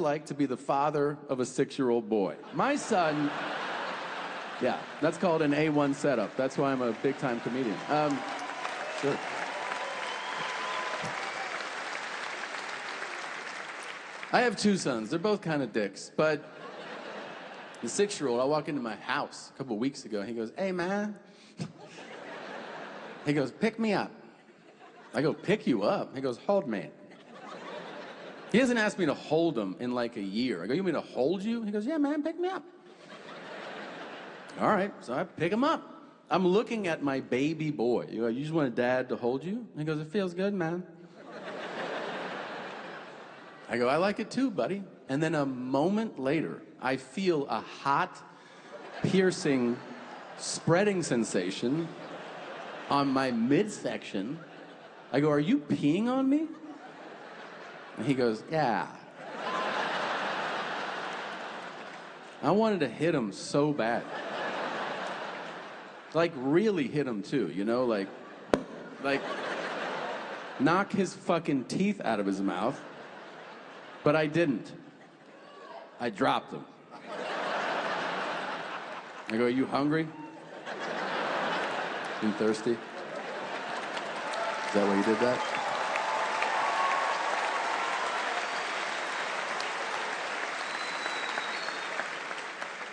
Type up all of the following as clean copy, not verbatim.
like to be the father of a 6-year-old boy? My son, yeah, that's called an A1 setup. That's why I'm a big-time comedian. Sure. I have 2 sons. They're both kind of dicks, but the 6-year-old, I walk into my house a couple of weeks ago, and he goes, "Hey, man." He goes, "Pick me up." I go, "Pick you up?" He goes, "Hold me." He hasn't asked me to hold him in like a year. I go, "You want me to hold you?" He goes, "Yeah, man, pick me up." All right, so I pick him up. I'm looking at my baby boy. You go, "You just want a dad to hold you?" He goes, "It feels good, man." I go, "I like it too, buddy." And then a moment later, I feel a hot, piercing, spreading sensation on my midsection. I go, "Are you peeing on me?" And he goes, "Yeah." I wanted to hit him so bad. Like, really hit him too, you know? Like, knock his fucking teeth out of his mouth. But I didn't. I dropped him. I go, "Are you hungry? You thirsty?" Is that why you did that?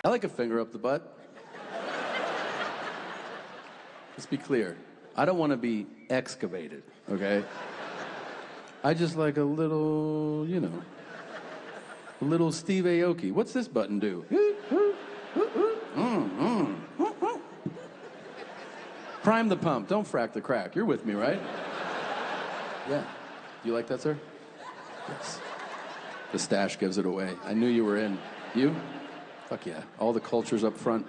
I like a finger up the butt. Let's be clear. I don't want to be excavated, okay? I just like a little, you know, a little Steve Aoki. What's this button do? Prime the pump. Don't frack the crack. You're with me, right? Yeah. Do you like that, sir? Yes. The stash gives it away. I knew you were in. You? Fuck yeah. All the cultures up front.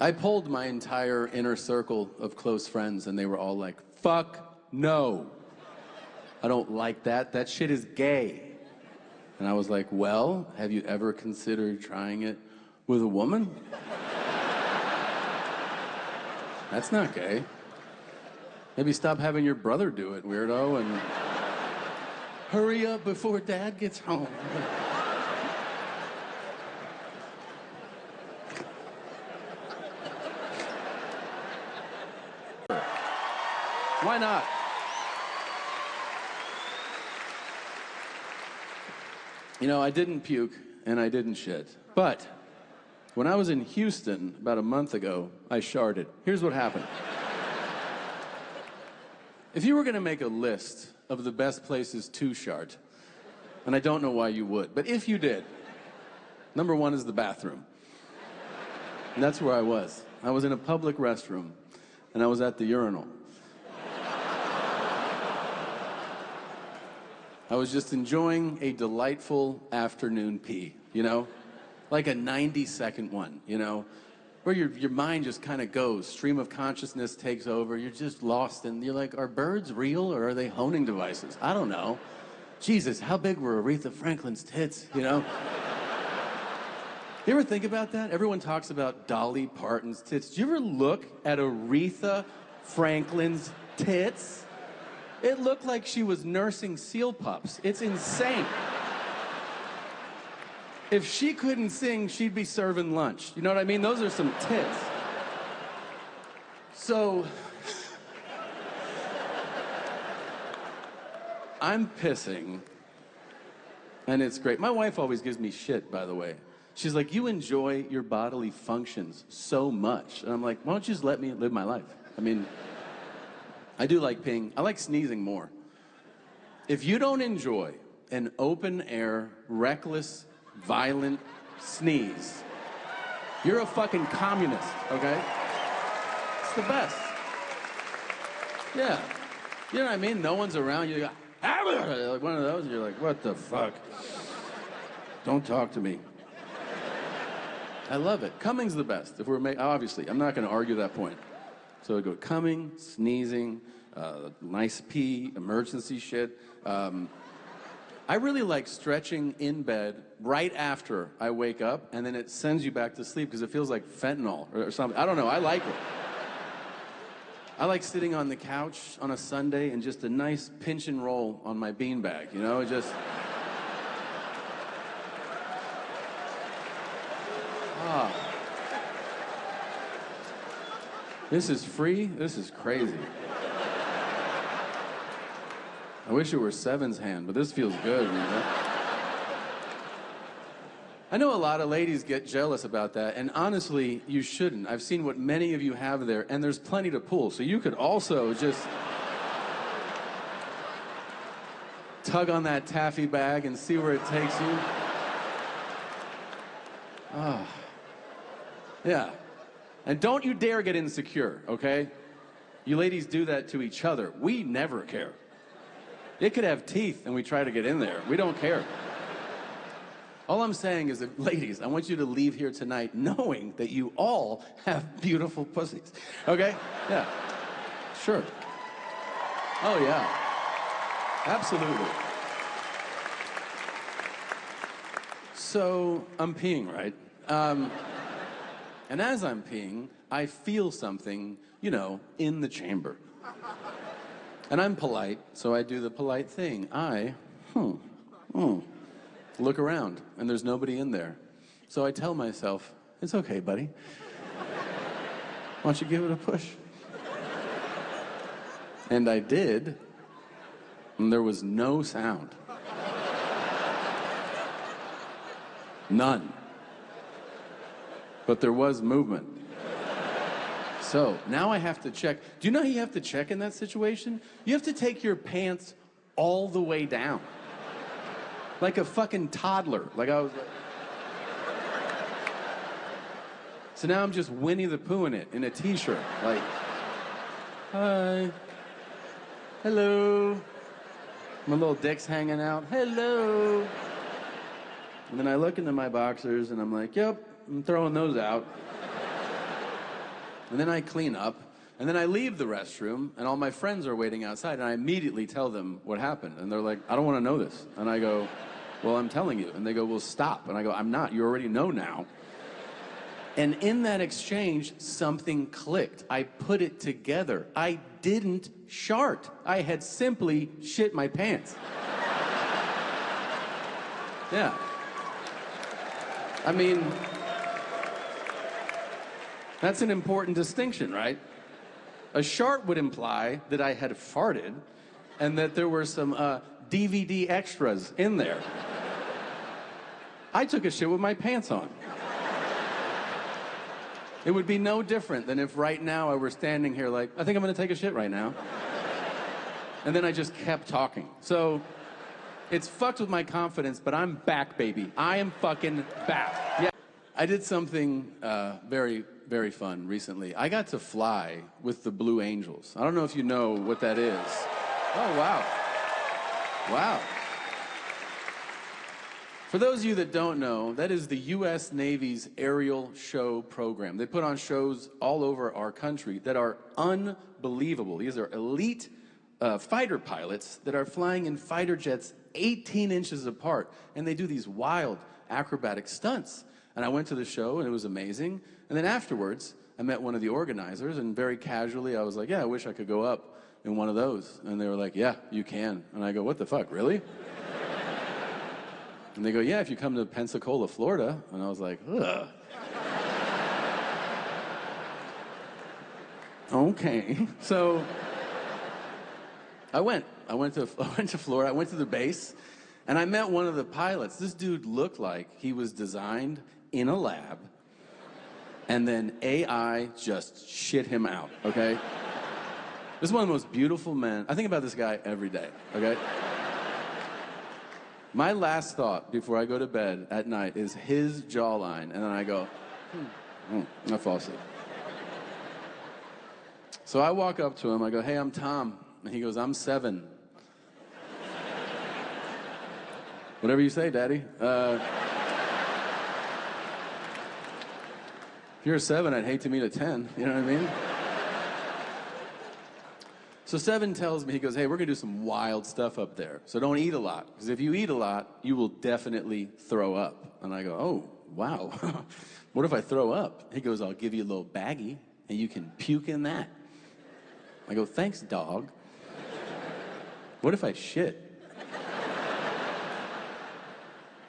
I polled my entire inner circle of close friends, and they were all like, "Fuck no. I don't like that. That shit is gay." And I was like, "Well, have you ever considered trying it with a woman?" That's not gay. Maybe stop having your brother do it, weirdo, and hurry up before dad gets home. Why not? You know, I didn't puke and I didn't shit. But when I was in Houston about a month ago, I sharted. Here's what happened. If you were going to make a list of the best places to shart, and I don't know why you would, but if you did, number 1 is the bathroom. And that's where I was. I was in a public restroom, and I was at the urinal. I was just enjoying a delightful afternoon pee, you know? Like a 90-second one, you know? Where your mind just kind of goes, stream of consciousness takes over, you're just lost, and you're like, are birds real or are they honing devices? I don't know. Jesus, how big were Aretha Franklin's tits, you know? You ever think about that? Everyone talks about Dolly Parton's tits. Do you ever look at Aretha Franklin's tits? It looked like she was nursing seal pups. It's insane. If she couldn't sing, she'd be serving lunch. You know what I mean? Those are some tits. So, I'm pissing, and it's great. My wife always gives me shit, by the way. She's like, "You enjoy your bodily functions so much." And I'm like, "Why don't you just let me live my life?" I mean, I do like peeing. I like sneezing more. If you don't enjoy an open-air, reckless, violent sneeze, you're a fucking communist, okay? It's the best. Yeah. You know what I mean? No one's around. You go, like one of those, you're like, what the fuck? Don't talk to me. I love it. Cumming's the best. If we're obviously, I'm not going to argue that point. So I go coming, sneezing, nice pee, emergency shit. I really like stretching in bed right after I wake up, and then it sends you back to sleep because it feels like fentanyl or something. I don't know. I like it. I like sitting on the couch on a Sunday and just a nice pinch and roll on my beanbag, you know? Just This is free? This is crazy. I wish it were Seven's hand, but this feels good. I know a lot of ladies get jealous about that, and honestly, you shouldn't. I've seen what many of you have there, and there's plenty to pull, so you could also just tug on that taffy bag and see where it takes you. Oh. Yeah. And don't you dare get insecure, okay? You ladies do that to each other. We never care. It could have teeth and we try to get in there. We don't care. All I'm saying is that, ladies, I want you to leave here tonight knowing that you all have beautiful pussies. Okay? Yeah. Sure. Oh, yeah. Absolutely. So, I'm peeing, right? And as I'm peeing, I feel something, you know, in the chamber. And I'm polite, so I do the polite thing. Look around, and there's nobody in there. So I tell myself, it's okay, buddy. Why don't you give it a push? And I did, and there was no sound. None. But there was movement. So now I have to check. Do you know how you have to check in that situation? You have to take your pants all the way down. Like a fucking toddler. Like I was like... So now I'm just Winnie the Pooh in it, in a t-shirt. Like, hi. Hello. My little dick's hanging out. Hello. And then I look into my boxers and I'm like, yep, I'm throwing those out. And then I clean up, and then I leave the restroom, and all my friends are waiting outside, and I immediately tell them what happened. And they're like, I don't want to know this. And I go, well, I'm telling you. And they go, well, stop. And I go, I'm not. You already know now. And in that exchange, something clicked. I put it together. I didn't shart. I had simply shit my pants. Yeah. I mean... That's an important distinction, right? A shart would imply that I had farted and that there were some DVD extras in there. I took a shit with my pants on. It would be no different than if right now I were standing here like, I think I'm gonna take a shit right now. And then I just kept talking. So it's fucked with my confidence, but I'm back, baby. I am fucking back. Yeah. I did something very, very fun recently. I got to fly with the Blue Angels. I don't know if you know what that is. Oh, wow. Wow. For those of you that don't know, that is the U.S. Navy's aerial show program. They put on shows all over our country that are unbelievable. These are elite fighter pilots that are flying in fighter jets 18 inches apart, and they do these wild acrobatic stunts. And I went to the show, and it was amazing. And then afterwards, I met one of the organizers, and very casually, I was like, yeah, I wish I could go up in one of those. And they were like, yeah, you can. And I go, what the fuck, really? And they go, yeah, if you come to Pensacola, Florida. And I was like, ugh. Okay. So I went to Florida. I went to the base, and I met one of the pilots. This dude looked like he was designed in a lab, and then AI just shit him out, okay? This is one of the most beautiful men. I think about this guy every day, okay? My last thought before I go to bed at night is his jawline, and then I go, I fall asleep. So I walk up to him, I go, hey, I'm Tom. And he goes, I'm 7. Whatever you say, Daddy. If you're a 7, I'd hate to meet a 10. You know what I mean? So 7 tells me, he goes, hey, we're gonna do some wild stuff up there. So don't eat a lot, because if you eat a lot, you will definitely throw up. And I go, oh, wow. What if I throw up? He goes, I'll give you a little baggie, and you can puke in that. I go, thanks, dog. What if I shit?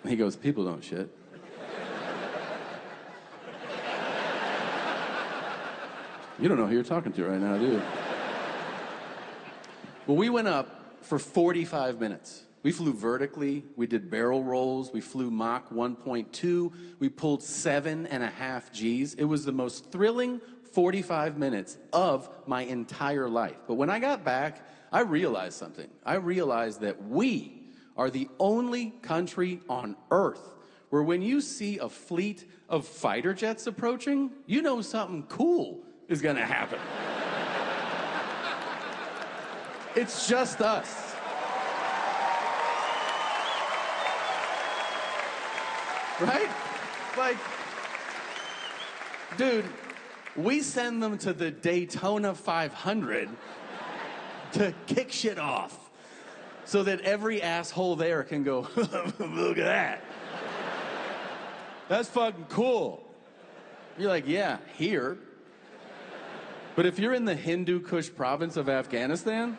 And he goes, people don't shit. You don't know who you're talking to right now, do you? Well, we went up for 45 minutes. We flew vertically, we did barrel rolls, we flew Mach 1.2, we pulled 7.5 Gs. It was the most thrilling 45 minutes of my entire life. But when I got back, I realized something. I realized that we are the only country on Earth where when you see a fleet of fighter jets approaching, you know something cool is gonna happen. It's just us. Right? Like, dude, we send them to the Daytona 500 to kick shit off so that every asshole there can go, look at that. That's fucking cool. You're like, yeah, here. But if you're in the Hindu Kush province of Afghanistan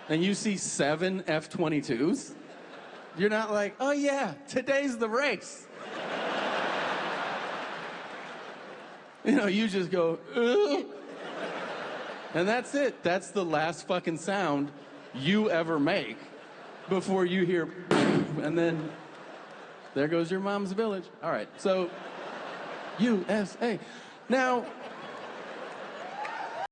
and you see 7 F-22s, you're not like, oh yeah, today's the race. You know, you just go, ugh. And that's it. That's the last fucking sound you ever make before you hear, and then there goes your mom's village. All right, so USA. Now,